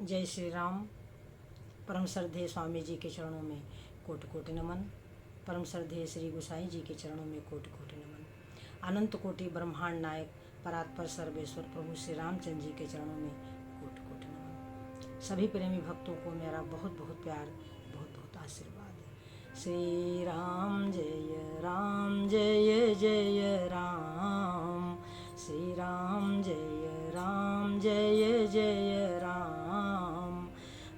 जय श्री राम। परम श्रद्धेय स्वामी जी के चरणों में कोटि कोटि नमन। परम श्रद्धेय श्री गोसाई जी के चरणों में कोटि कोटि नमन। अनंत कोटि ब्रह्मांड नायक परात्पर सर्वेश्वर प्रभु श्री रामचंद्र जी के चरणों में कोटि कोटि नमन। सभी प्रेमी भक्तों को मेरा बहुत बहुत प्यार, बहुत बहुत आशीर्वाद। श्री राम जय जय राम। श्री राम जय जय राम।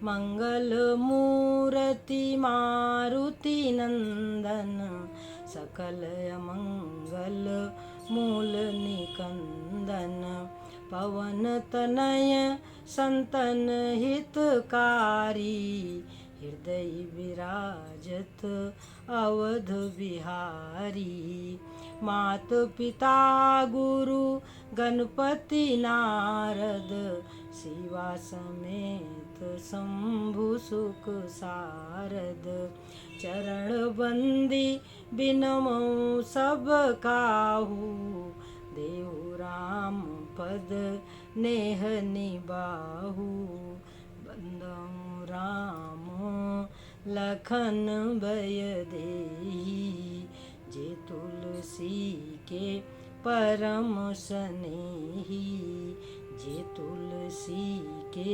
मंगल मूर्ति मारुति नंदन, सकल मंगल मूल निकंदन। पवन तनय संतन हितकारी, हृदय विराजत अवध बिहारी। मात पिता गुरु गणपति नारद, शिवा समेत शंभु सुख सारद। चरण बंदी बिनमो सब काहू, देहु राम पद नेह निबाहु। बंदहु राम लखन भय देहि, जे तुलसी के परम स्नेही। जे तुलसी के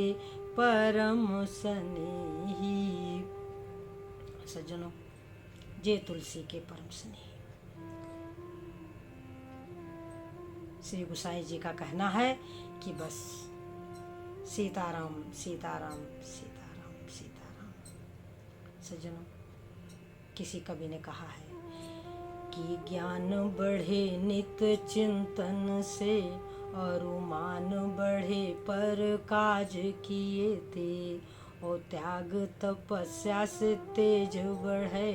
परम स्नेही। सज्जनों, जे तुलसी के परम स्नेही। श्री गोसाई जी का कहना है कि बस सीताराम सीताराम सीताराम सीताराम। सज्जनों, किसी कवि ने कहा है कि ज्ञान बढ़े नित चिंतन से, और मान बढ़े पर काज किए ते। और त्याग तपस्या से तेज बढ़े,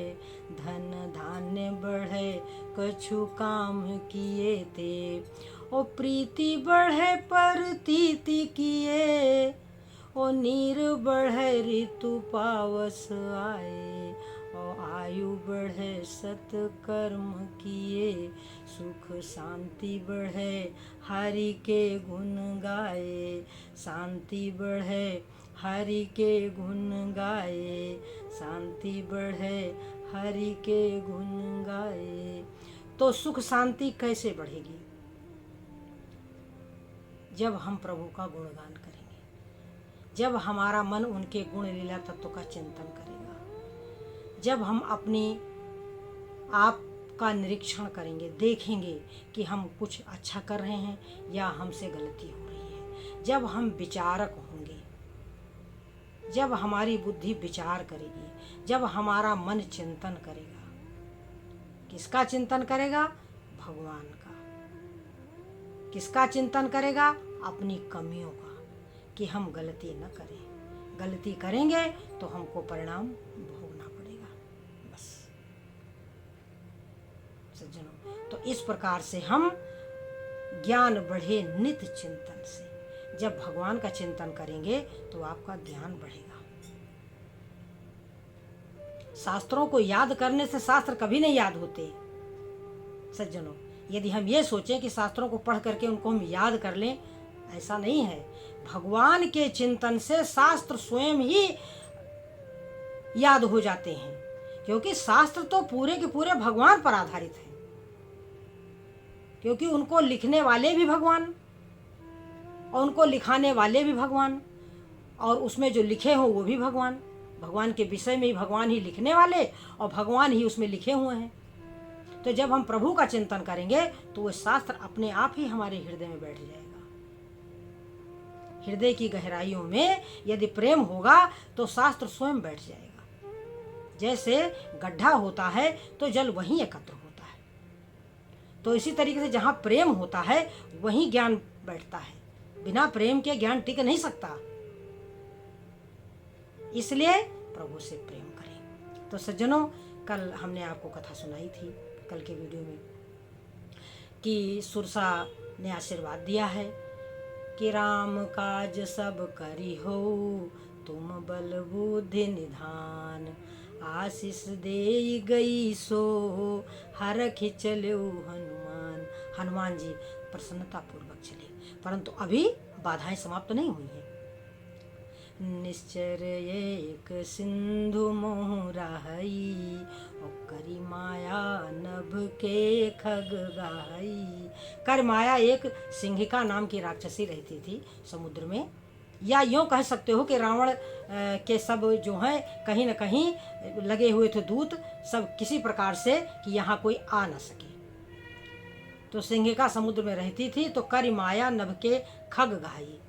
धन धान्य बढ़े कछु काम किए ते। और प्रीति बढ़े पर तीति किए, और नीर बढ़े ऋतु पावस आए। और आयु बढ़े सत कर्म किए, सुख शांति बढ़े हरि के गुण गाए। शांति बढ़े हरि के गुण गाए, शांति बढ़े हरि के गुण गाए। तो सुख शांति कैसे बढ़ेगी? जब हम प्रभु का गुणगान करेंगे, जब हमारा मन उनके गुण लीला तत्व का चिंतन करेगा, जब हम अपनी आप का निरीक्षण करेंगे, देखेंगे कि हम कुछ अच्छा कर रहे हैं या हमसे गलती हो रही है। जब हम विचारक होंगे, जब हमारी बुद्धि विचार करेगी, जब हमारा मन चिंतन करेगा। किसका चिंतन करेगा? भगवान का। किसका चिंतन करेगा? अपनी कमियों का, कि हम गलती न करें। गलती करेंगे तो हमको परिणाम भोगना पड़ेगा। बस सज्जनों, तो इस प्रकार से हम ज्ञान बढ़े नित चिंतन से, जब भगवान का चिंतन करेंगे तो आपका ज्ञान बढ़ेगा। शास्त्रों को याद करने से शास्त्र कभी नहीं याद होते। सज्जनों, यदि हम ये सोचें कि शास्त्रों को पढ़ करके उनको हम याद कर लें, ऐसा नहीं है। भगवान के चिंतन से शास्त्र स्वयं ही याद हो जाते हैं, क्योंकि शास्त्र तो पूरे के पूरे भगवान पर आधारित हैं। क्योंकि उनको लिखने वाले भी भगवान और उनको लिखाने वाले भी भगवान, और उसमें जो लिखे हो वो भी भगवान। भगवान के विषय में ही भगवान ही लिखने वाले और भगवान ही उसमें लिखे हुए हैं। तो जब हम प्रभु का चिंतन करेंगे तो वो शास्त्र अपने आप ही हमारे हृदय में बैठ जाएगा। हृदय की गहराइयों में यदि प्रेम होगा तो शास्त्र स्वयं बैठ जाएगा। जैसे गड्ढा होता है तो जल वहीं एकत्र होता है, तो इसी तरीके से जहाँ प्रेम होता है वहीं ज्ञान बैठता है। बिना प्रेम के ज्ञान टिक नहीं सकता। इसलिए प्रभु से प्रेम करें। तो सज्जनों, कल हमने आपको कथा सुनाई थी, कल के वीडियो में, कि सुरसा ने आशीर्वाद दिया है कि राम काज सब करी हो, तुम बल बुद्धि निधान। आशीष दे गई सो, हरखि चलो हनुमान। हनुमान जी प्रसन्नता पूर्वक चले, परंतु अभी बाधाएं समाप्त नहीं हुई हैं। निश्चर एक सिंधु मोह राहई, और करी माया नभ के खग गाहई। कर माया एक सिंहिका नाम की राक्षसी रहती थी समुद्र में, या यूँ कह सकते हो कि रावण के सब जो हैं कहीं न कहीं लगे हुए थे दूत, सब किसी प्रकार से कि यहाँ कोई आ न सके। तो सिंहिका समुद्र में रहती थी, तो कर माया नभ के खग गाई,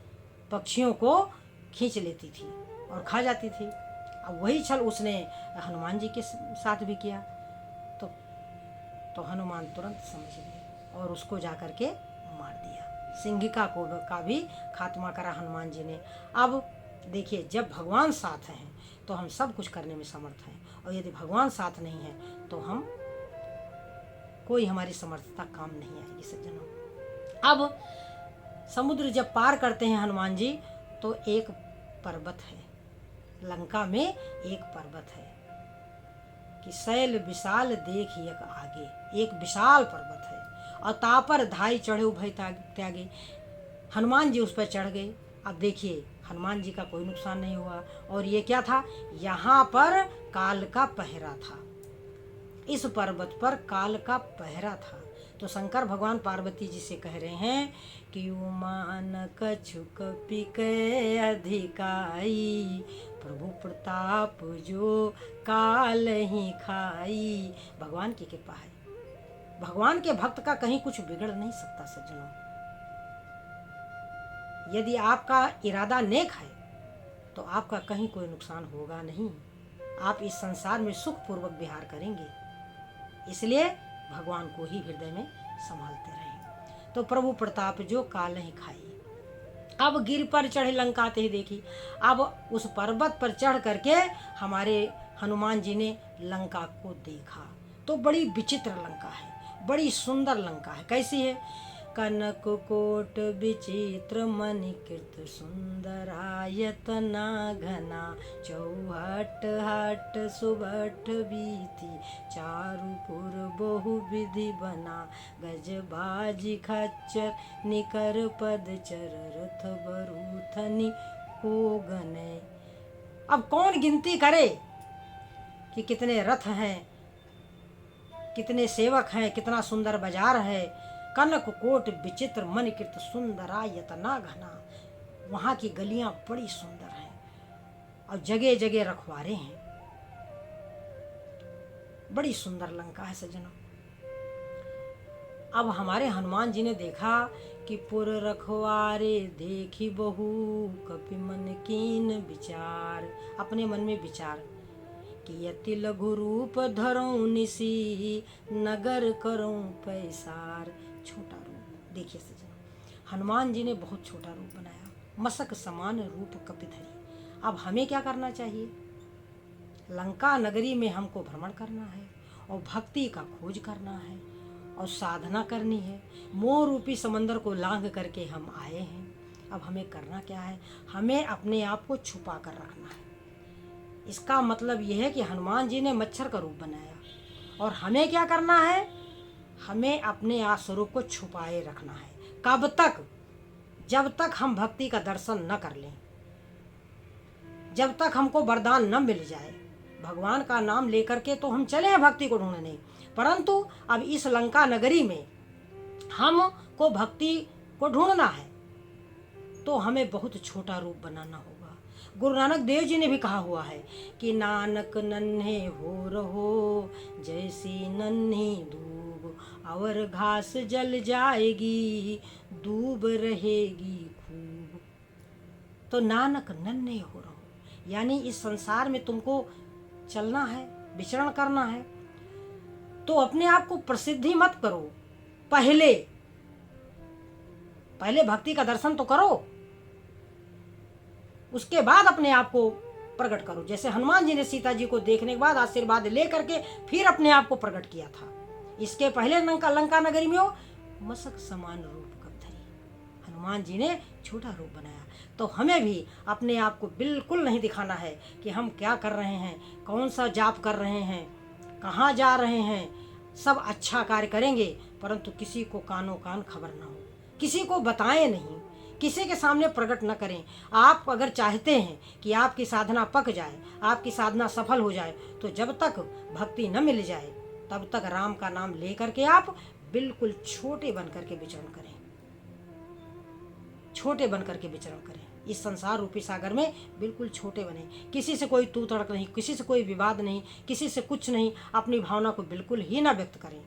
पक्षियों को खींच लेती थी और खा जाती थी। अब वही छल उसने हनुमान जी के साथ भी किया। तो हनुमान तुरंत समझ गए और उसको जा कर के मार दिया। सिंहिका का भी खात्मा करा हनुमान जी ने। अब देखिए, जब भगवान साथ हैं तो हम सब कुछ करने में समर्थ हैं, और यदि भगवान साथ नहीं है तो हम कोई हमारी समर्थता काम नहीं आएगी सज्जनों। अब समुद्र जब पार करते हैं हनुमान जी, तो एक पर्वत है, लंका में एक पर्वत है कि शैल विशाल देख एक आगे, एक विशाल पर्वत है, और तापर धाई चढ़े उभय त्यागे। हनुमान जी उस पर चढ़ गए। अब देखिए, हनुमान जी का कोई नुकसान नहीं हुआ। और ये क्या था, यहाँ पर काल का पहरा था, इस पर्वत पर काल का पहरा था। तो शंकर भगवान पार्वती जी से कह रहे हैं कि उमान कछु कपिके अधिकाई, प्रभु प्रताप जो काल ही खाई। भगवान की कृपा है, भगवान के भक्त का कहीं कुछ बिगड़ नहीं सकता सज्जनों। यदि आपका इरादा नेक है तो आपका कहीं कोई नुकसान होगा नहीं, आप इस संसार में सुख पूर्वक विहार करेंगे। इसलिए भगवान को ही हृदय में संभालते रहें। तो प्रभु प्रताप जो काल ही खाई। अब गिर पर चढ़े लंका आते ही देखी। अब उस पर्वत पर चढ़ करके हमारे हनुमान जी ने लंका को देखा, तो बड़ी विचित्र लंका है, बड़ी सुंदर लंका है। कैसी है, कनक कोट विचित्र मणिकृत सुंदरायतना घना, चौहट हट सुबठ बीती चारुपुर बहु विधि बना, गजबाजी खच्चर निकर पद चर रथ बरूथनी को गने। अब कौन गिनती करे कि कितने रथ हैं, कितने सेवक हैं, कितना सुंदर बाजार है। कनक कोट विचित्र मणिकृत सुंदरा यतना घना, वहाँ की गलियां बड़ी सुंदर हैं और जगह जगह रखवारे हैं। बड़ी सुंदर लंका है सज्जनों। अब हमारे हनुमान जी ने देखा कि पुर रखवारे देखी बहु, कपि मन कीन विचार। अपने मन में विचार कि यति लघु रूप धरऊं निसी, नगर करऊं पैसार। छोटा रूप देखिए सज्जनों, हनुमान जी ने बहुत छोटा रूप बनाया, मसक समान रूप कपिधरी। अब हमें क्या करना चाहिए, लंका नगरी में हमको भ्रमण करना है और भक्ति का खोज करना है और साधना करनी है। मोह रूपी समंदर को लांघ करके हम आए हैं। अब हमें करना क्या है, हमें अपने आप को छुपा कर रखना है। इसका मतलब यह है कि हनुमान जी ने मच्छर का रूप बनाया और हमें क्या करना है, हमें अपने आप स्वरूप को छुपाए रखना है। कब तक, जब तक हम भक्ति का दर्शन न कर लें, जब तक हमको वरदान न मिल जाए। भगवान का नाम लेकर के तो हम चले हैं भक्ति को ढूंढने, परंतु अब इस लंका नगरी में हमको भक्ति को ढूंढना है तो हमें बहुत छोटा रूप बनाना होगा। गुरु नानक देव जी ने भी कहा हुआ है कि नानक नन्हे हो रहो, जैसी नन्ही दूब, और घास जल जाएगी, दूब रहेगी खूब। तो नानक नन्हे हो रहो, यानी इस संसार में तुमको चलना है, विचरण करना है, तो अपने आप को प्रसिद्धि मत करो। पहले भक्ति का दर्शन तो करो, उसके बाद अपने आप को प्रकट करो। जैसे हनुमान जी ने सीता जी को देखने के बाद आशीर्वाद लेकर के फिर अपने आप को प्रकट किया था। इसके पहले लंका नगरी में हो मसक समान रूप कपिधरी, हनुमान जी ने छोटा रूप बनाया। तो हमें भी अपने आप को बिल्कुल नहीं दिखाना है कि हम क्या कर रहे हैं, कौन सा जाप कर रहे हैं, कहाँ जा रहे हैं। सब अच्छा कार्य करेंगे, परंतु किसी को कानो कान खबर ना हो, किसी को बताएं नहीं, किसी के सामने प्रकट न करें। आप अगर चाहते हैं कि आपकी साधना पक जाए, आपकी साधना सफल हो जाए, तो जब तक भक्ति न मिल जाए तब तक राम का नाम लेकर के आप बिल्कुल छोटे बन करके विचरण करें, छोटे बन करके विचरण करें। इस संसार रूपी सागर में बिल्कुल छोटे बने, किसी से कोई तू तड़क नहीं, किसी से कोई विवाद नहीं, किसी से कुछ नहीं। अपनी भावना को बिल्कुल ही ना व्यक्त करें,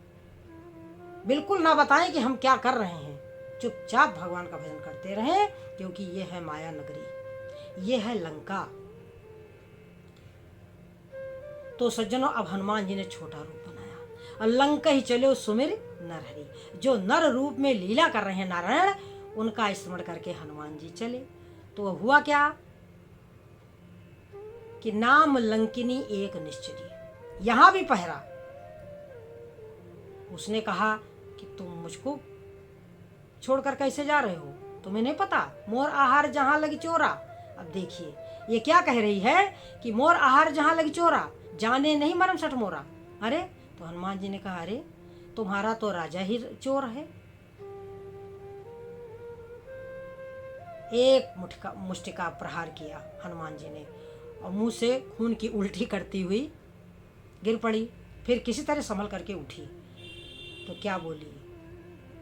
बिल्कुल ना बताएं कि हम क्या कर रहे हैं। चुपचाप भगवान का भजन करते रहें, क्योंकि ये है माया नगरी, ये है लंका। तो सज्जनों, अब हनुमान जी ने छोटा रूप बनाया और लंका ही चलो सुमिर नरहरि। जो नर रूप में लीला कर रहे हैं नारायण, उनका स्मरण करके हनुमान जी चले। तो हुआ क्या कि नाम लंकिनी एक निश्चरी, यहां भी पहरा। उसने कहा कि तुम मुझको छोड़कर कैसे जा रहे हो, तुम्हें नहीं पता मोर आहार जहां लगी चोरा। अब देखिए ये क्या कह रही है कि मोर आहार जहां लगी चोरा, जाने नहीं मरम सठ मोरा। अरे तो हनुमान जी ने कहा, अरे तुम्हारा तो राजा ही चोर है। एक मुष्टिका प्रहार किया हनुमान जी ने और मुंह से खून की उल्टी करती हुई गिर पड़ी। फिर किसी तरह संभल करके उठी तो क्या बोली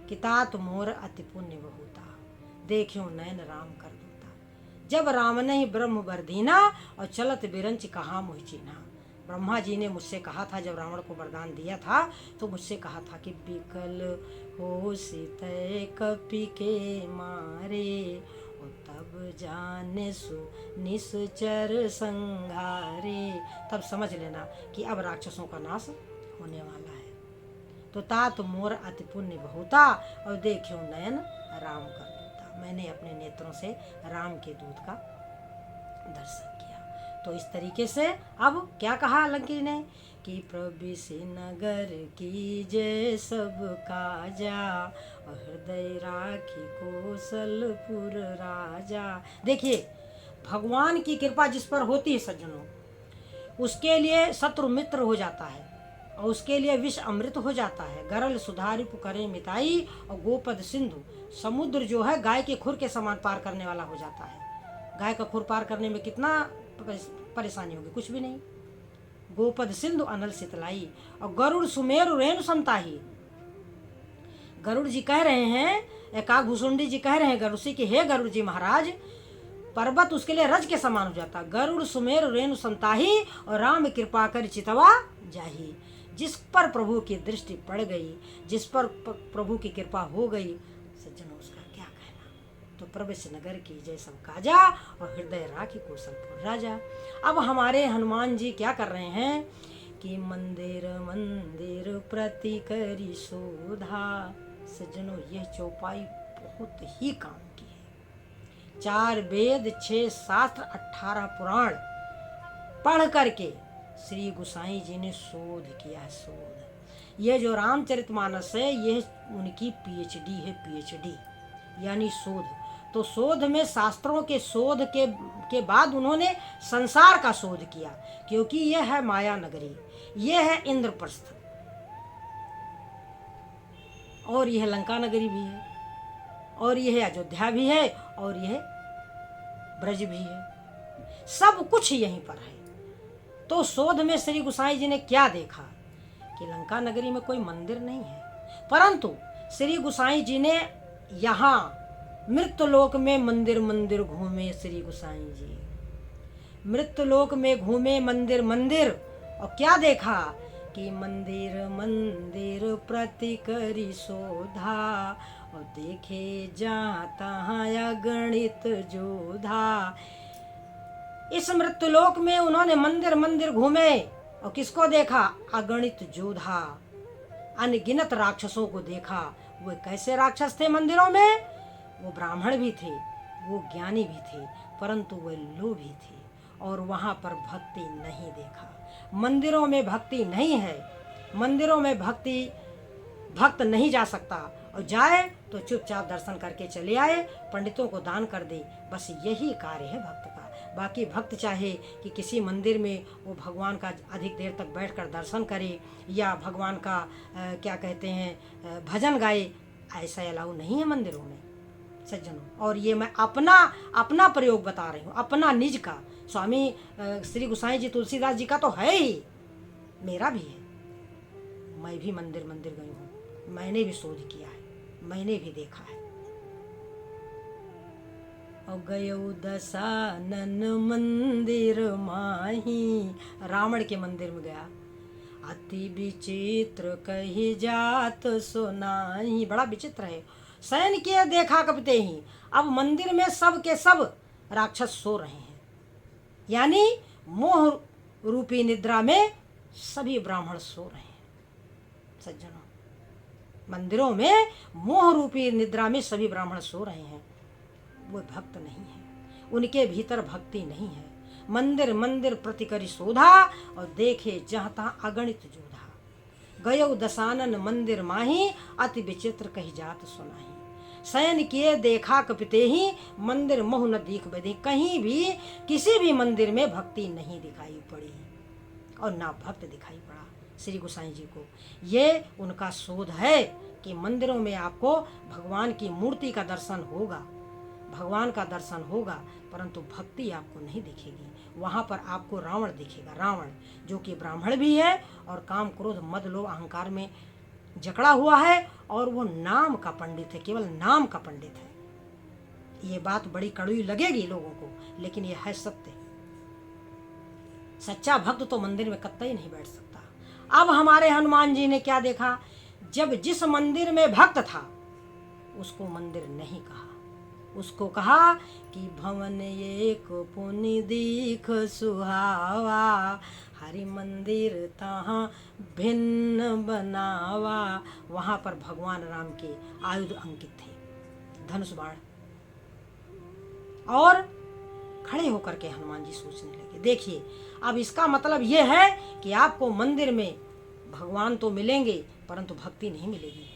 कि तात मोर अति पुण्य बहुता, देखियो नयन राम कर दूता। जब राम ने ही ब्रह्म वर दीना और चलत बिरंच कहा मोहि चीन्हा। ब्रह्मा जी ने मुझसे कहा था, जब रावण को वरदान दिया था तो मुझसे कहा था कि बिकल हो सीतय कपि के मारे, तब जाने सु निश्चर संघारे। तब समझ लेना कि अब राक्षसों का नाश होने वाला है। तो तात मोर अति पुण्य बहुता और देखियो नयन राम कर दूता। मैंने अपने नेत्रों से राम के दूत का दर्शन किया। तो इस तरीके से अब क्या कहा लंकी ने कि प्रविश नगर की जय सब काजा, हृदय राखी कौशलपुर राजा। देखिए भगवान की कृपा जिस पर होती है सज्जनों, उसके लिए शत्रु मित्र हो जाता है और उसके लिए विष अमृत हो जाता है। गरल सुधारी पुकरे मिताई और गोपद सिंधु, समुद्र जो है गाय के खुर के समान पार करने वाला हो जाता है। गाय का खुर पार करने में कितना परेशानी होगी, कुछ भी नहीं। गोपद सिंधु अनल सितलाई और गरुड़ सुमेरु रेणु समताही। गरुड़ जी कह रहे हैं, काकभूषुंडी जी कह रहे हैं गरुड़ से कि हे गरुड़ जी महाराज, पर्वत उसके लिए रज के समान हो जाता। गरुड़ सुमेरु रेणु समताही और राम कृपा कर चितवा जाही। जिस पर प्रभु की दृष्टि पड़ गई, जिस पर प्रभु की कृपा हो गई, सज्जनों उसका क्या कहना। तो प्रवेश नगर की जय सब काजा और हृदय राखी कौशलपुर राजा। अब हमारे हनुमान जी क्या कर रहे हैं कि मंदिर मंदिर प्रति करी शोधा। सज्जनों यह चौपाई बहुत ही काम की है। 4 वेद 6 शास्त्र 18 पुराण पढ़ करके श्री गुसाई जी ने शोध किया। शोध, ये जो रामचरितमानस है यह उनकी पीएचडी है, पीएचडी यानी शोध। तो शोध में शास्त्रों के शोध के बाद उन्होंने संसार का शोध किया, क्योंकि यह है माया नगरी, यह है इंद्रप्रस्थ और यह लंका नगरी भी है और यह अयोध्या भी है और यह ब्रज भी है, सब कुछ यहीं पर है। तो शोध में श्री गुसाई जी ने क्या देखा कि लंका नगरी में कोई मंदिर नहीं है, परंतु श्री गुसाई जी ने यहाँ मृत्यलोक में मंदिर मंदिर घूमे। श्री गुसाई जी मृत्यलोक में घूमे मंदिर मंदिर और क्या देखा कि मंदिर मंदिर प्रति करी शोधा और देखे जहाँ तहाँ अगणित जोधा। इस मृत्युलोक में उन्होंने मंदिर मंदिर घूमे और किसको देखा? अगणित जोधा, अनगिनत राक्षसों को देखा। वो कैसे राक्षस थे मंदिरों में? वो ब्राह्मण भी थे, वो ज्ञानी भी थे, परंतु वे लोभी थे और वहाँ पर भक्ति नहीं देखा। मंदिरों में भक्ति नहीं है, मंदिरों में भक्त नहीं जा सकता और जाए तो चुपचाप दर्शन करके चले आए, पंडितों को दान कर दे, बस यही कार्य है भक्त का। बाकी भक्त चाहे कि किसी मंदिर में वो भगवान का अधिक देर तक बैठकर दर्शन करे या भगवान का क्या कहते हैं भजन गाए, ऐसा अलाउ नहीं है मंदिरों में। सज्जनों। और ये मैं अपना अपना प्रयोग बता रही हूँ, अपना निज का। स्वामी श्री गोसाई जी तुलसीदास जी का तो है ही, मेरा भी है। मैं भी मंदिर मंदिर गई हूँ, मैंने भी शोध किया है, मैंने भी देखा है। और गयो दशानन मंदिर माही, रावण के मंदिर में गया। अति विचित्र कही जात सुनाही, बड़ा विचित्र है। शयन किए देखा कपते ही, अब मंदिर में सब के सब राक्षस सो रहे हैं, यानी मोह रूपी निद्रा में सभी ब्राह्मण सो रहे हैं। सज्जनों, मंदिरों में मोह रूपी निद्रा में सभी ब्राह्मण सो रहे हैं। वो भक्त नहीं है, उनके भीतर भक्ति नहीं है। मंदिर मंदिर प्रति करी शोधा, और देखे जहाँ तहाँ अगणित जोधा। गयो दशानन मंदिर माही, अति विचित्र कही जात सुनाही। शयन किए देखा कपिते ही, मंदिर मोह न दीख बधी। कहीं भी किसी भी मंदिर में भक्ति नहीं दिखाई पड़ी और ना भक्त दिखाई पड़ा श्री गोसाई जी को। ये उनका शोध है कि मंदिरों में आपको भगवान की मूर्ति का दर्शन होगा, भगवान का दर्शन होगा, परंतु भक्ति आपको नहीं दिखेगी। वहाँ पर आपको रावण दिखेगा, रावण जो कि ब्राह्मण भी है और काम क्रोध मद लोभ अहंकार में जकड़ा हुआ है, और वो नाम का पंडित है, केवल नाम का पंडित है। ये बात बड़ी कड़वी लगेगी लोगों को, लेकिन ये है सत्य। सच्चा भक्त तो मंदिर में कतई नहीं बैठ सकता। अब हमारे हनुमान जी ने क्या देखा, जब जिस मंदिर में भक्त था उसको मंदिर नहीं कहा, उसको कहा कि भवन एक पुनि दीख सुहावा, हरि मंदिर तहाँ भिन्न बनावा। वहां पर भगवान राम के आयुध अंकित थे, धनुष बाण। और खड़े होकर के हनुमान जी सोचने लगे, देखिए अब इसका मतलब ये है कि आपको मंदिर में भगवान तो मिलेंगे परंतु भक्ति नहीं मिलेगी।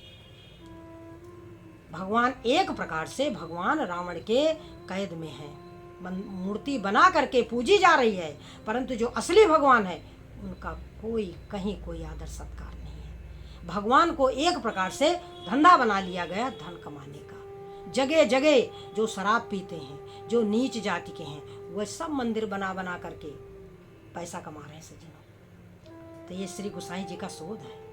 भगवान एक प्रकार से भगवान रावण के कैद में है, मूर्ति बना करके पूजी जा रही है, परंतु जो असली भगवान है उनका कोई कहीं कोई आदर सत्कार नहीं है। भगवान को एक प्रकार से धंधा बना लिया गया, धन कमाने का। जगह जगह जो शराब पीते हैं, जो नीच जाति के हैं, वह सब मंदिर बना बना करके पैसा कमा रहे हैं सज्जनों। तो ये श्री गोसाई जी का शोध है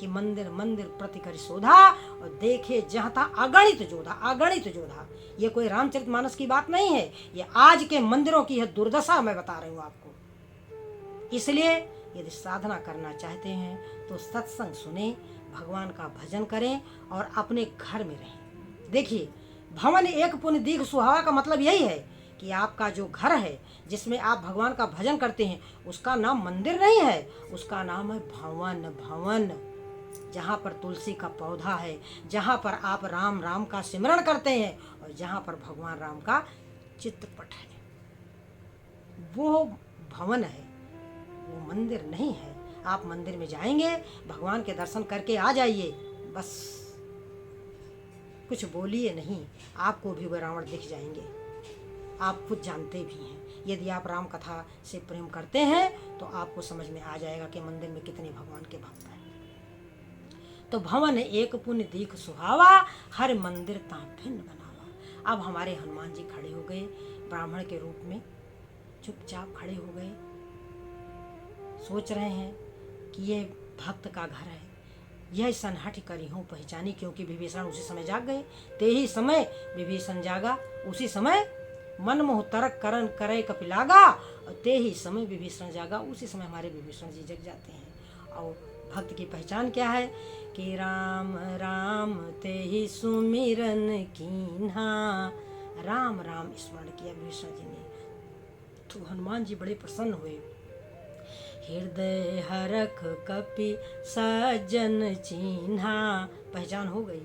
कि मंदिर मंदिर प्रति करी शोधा, और देखे जहाँ था अगणित जोधा, अगणित जोधा। ये कोई रामचरितमानस की बात नहीं है, ये आज के मंदिरों की है दुर्दशा, मैं बता रही हूँ आपको। इसलिए यदि साधना करना चाहते हैं तो सत्संग सुने, भगवान का भजन करें और अपने घर में रहें। देखिए, भवन एक पुण्य दीख सुहावा का मतलब यही है कि आपका जो घर है जिसमें आप भगवान का भजन करते हैं, उसका नाम मंदिर नहीं है, उसका नाम है भवन। भवन जहाँ पर तुलसी का पौधा है, जहाँ पर आप राम राम का सिमरण करते हैं, और जहाँ पर भगवान राम का चित्रपट है, वो भवन है, वो मंदिर नहीं है। आप मंदिर में जाएंगे, भगवान के दर्शन करके आ जाइए, बस कुछ बोलिए नहीं, आपको भी वो रावण दिख जाएंगे। आप खुद जानते भी हैं, यदि आप राम कथा से प्रेम करते हैं तो आपको समझ में आ जाएगा कि मंदिर में कितने भगवान के भक्त हैं। तो भवन एक पुण्य दीख सुहावा, हर मंदिर ता भिन्न बनावा। अब हमारे हनुमान जी खड़े हो गए ब्राह्मण के रूप में, चुपचाप खड़े हो गए, सोच रहे हैं कि ये भक्त का घर है। यह सनहट करी हूँ पहचानी, क्योंकि विभीषण उसी समय जाग गए। ते ही समय विभीषण जागा, उसी समय मन मोह तरक करन करे कपिलागा, और ते ही समय विभीषण जागा, उसी समय हमारे विभीषण जी जग जाते हैं। और भक्त की पहचान क्या है कि राम राम ते ही सुमिरन कीन्हा, राम राम स्मरण किया विभीषण जी ने। तो हनुमान जी बड़े प्रसन्न हुए। हृदय हरख कपि सज्जन चीन्हा, पहचान हो गई।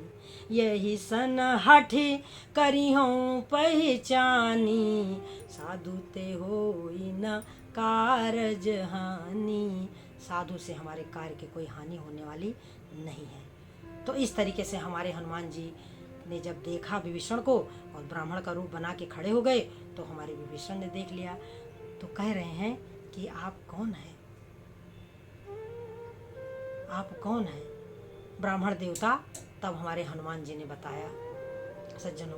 यही सन हठी करी हूँ पहचानी, साधु ते होई न कारज हानि। साधु से हमारे कार्य की कोई हानि होने वाली नहीं है। तो इस तरीके से हमारे हनुमान जी ने जब देखा विभीषण को और ब्राह्मण का रूप बना के खड़े हो गए, तो हमारे विभीषण ने देख लिया, तो कह रहे हैं कि आप कौन हैं, आप कौन हैं ब्राह्मण देवता। तब हमारे हनुमान जी ने बताया, सज्जनों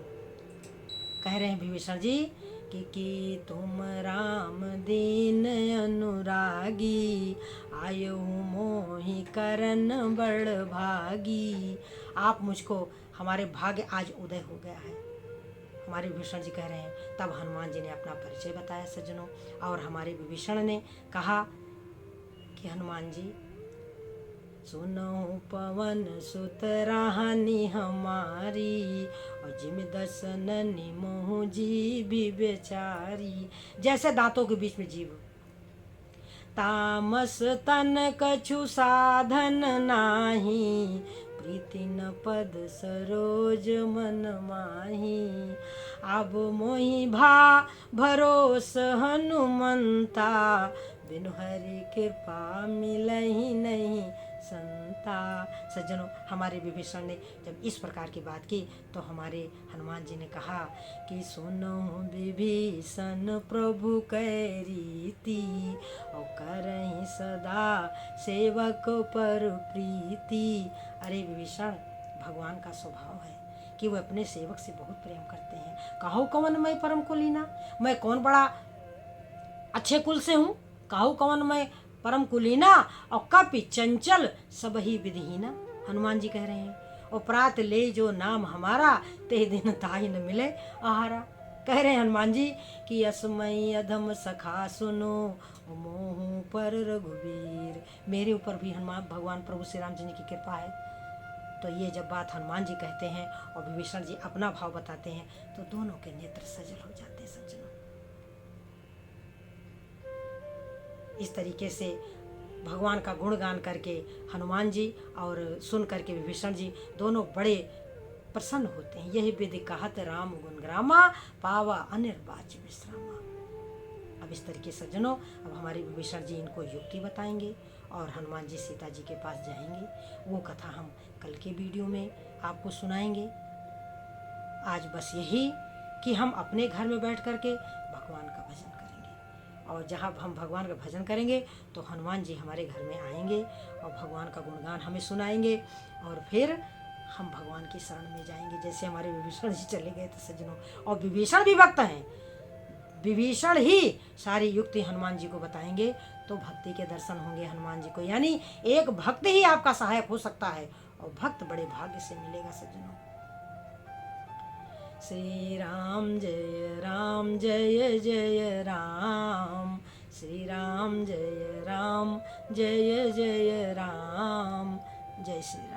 कह रहे हैं विभीषण जी कि तुम राम दीन अनुरागी, आयो मोहि करन बड़ भागी। आप मुझको, हमारे भाग्य आज उदय हो गया है। हमारे विभीषण जी कह रहे हैं। तब हनुमान जी ने अपना परिचय बताया सज्जनों, और हमारे विभीषण ने कहा कि हनुमान जी, सुनो पवन सुत रानी हमारी, और जिम दसन निमोहु जीव बेचारी। जैसे दांतों के बीच में जीव, तामस तन कछु साधन नाही, प्रीति न पद सरोज मन माही। अब मोहि भरोस हनुमंता, बिनु हरि कृपा मिलहि नहीं संता। सज्जनों, हमारे विभीषण ने जब इस प्रकार की बात की तो हमारे हनुमान जी ने कहा कि सुनो विभीषण प्रभु कै रीति, और करहि सदा सेवक पर प्रीति। अरे विभीषण, भगवान का स्वभाव है कि वह अपने सेवक से बहुत प्रेम करते हैं। कहो कवन मैं परम कुलीना, मैं कौन बड़ा अच्छे कुल से हूँ। कहो कवन मैं परम कुलीना, और कपि चंचल सब ही विधिहीना। हनुमान जी कह रहे हैं, और प्रात ले जो नाम हमारा, ते दिन ताहि न मिले आहारा। कह रहे हैं हनुमान जी कि असमय अधम सखा सुनो, मोहू पर रघुवीर। मेरे ऊपर भी हनुमान भगवान प्रभु श्री राम जी की कृपा है। तो ये जब बात हनुमान जी कहते हैं और विभीषण जी अपना भाव बताते हैं, तो दोनों के नेत्र सजल हो जाते हैं सज्जनों। इस तरीके से भगवान का गुणगान करके हनुमान जी और सुन करके विभीषण जी दोनों बड़े प्रसन्न होते हैं। यही विधि कहत राम गुणग्रामा, पावा अनिर्वाच्य विश्रामा। अब इस तरीके सज्जनों, अब हमारे विभीषण जी इनको युक्ति बताएंगे और हनुमान जी सीता जी के पास जाएंगे। वो कथा हम कल के वीडियो में आपको सुनाएंगे। आज बस यही कि हम अपने घर में बैठ करके भगवान का भजन करेंगे, और जहाँ हम भगवान का भजन करेंगे तो हनुमान जी हमारे घर में आएंगे और भगवान का गुणगान हमें सुनाएंगे, और फिर हम भगवान की शरण में जाएंगे। जैसे हमारे विभीषण जी चले गए थे सज्जनों, और विभीषण भी भक्त हैं, विभीषण ही सारी युक्ति हनुमान जी को बताएंगे, तो भक्ति के दर्शन होंगे हनुमान जी को। यानी एक भक्त ही आपका सहायक हो सकता है, और भक्त बड़े भाग्य से मिलेगा सज्जनों। श्री राम जय जय राम, श्री राम जय जय राम, जय श्री राम।